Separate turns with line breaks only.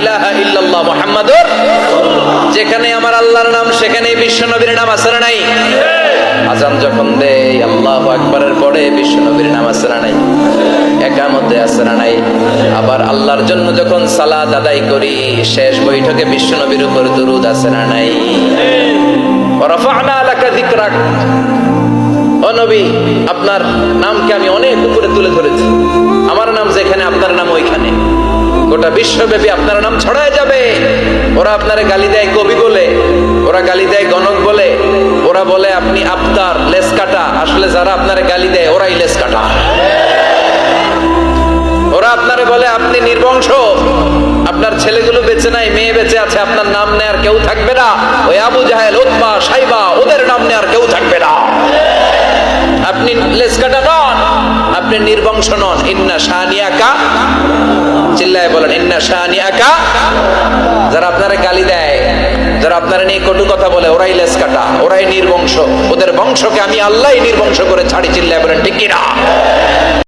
ইলাহা ইল্লাল্লাহ মুহাম্মাদুর, যেখানে আমার আল্লাহর নাম সেখানেই বিশ্ব নবীর নাম আছে না নাই? আজান যখন দেয় আল্লাহু আকবারের পরে বিশ্ব নবীর নাম আছে না নাই? একামতে আছে না নাই? আবার আল্লাহর জন্য যখন সালাত আদায় করি শেষ বৈঠকে বিশ্ব নবীর উপর দুরূদ আছে না নাই? ওয়া রাফা'না লাকা যিকরাক, ও নবী আপনার নামকে আমি অনেক উপরে তুলে ধরেছি, আমার নাম যেখানে আপনার নাম ওইখানে, গোটা বিশ্বব্যাপী আপনার নাম ছড়ায় যাবে। ওরা আপনারে গালি দেয় কবি বলে, ওরা গালি দেয় গণক বলে, ওরা বলে আপনি আফতার লেস কাটা, আসলে যারা আপনারে গালি দেয় ওরাই লেস কাটা। ওরা আপনারে বলে আপনি নির্বংশ, আপনার ছেলেগুলো বেঁচে নাই, মেয়ে বেঁচে আছে, আপনার নাম নেয়ার কেউ থাকবে না। ওই আবু জাহেল, উতবা, সাইবা, ওদের নাম নেয়ার কেউ থাকবে না। আপনি লেসকাটা নন, আপনি নির্বংশ নন। ইন্না শানিয়াকা, চিল্লায় বলেন ইন্না শানিয়াকা। যারা আপনারা গালি দেয়, যারা আপনারা নিয়ে কটু কথা বলে, ওরাই লেসকাটা, ওরাই নির্বংশ, ওদের বংশকে আমি আল্লাহই নির্বংশ করে ছাড়ি। চিল্লায় বলেন ঠিক কিনা?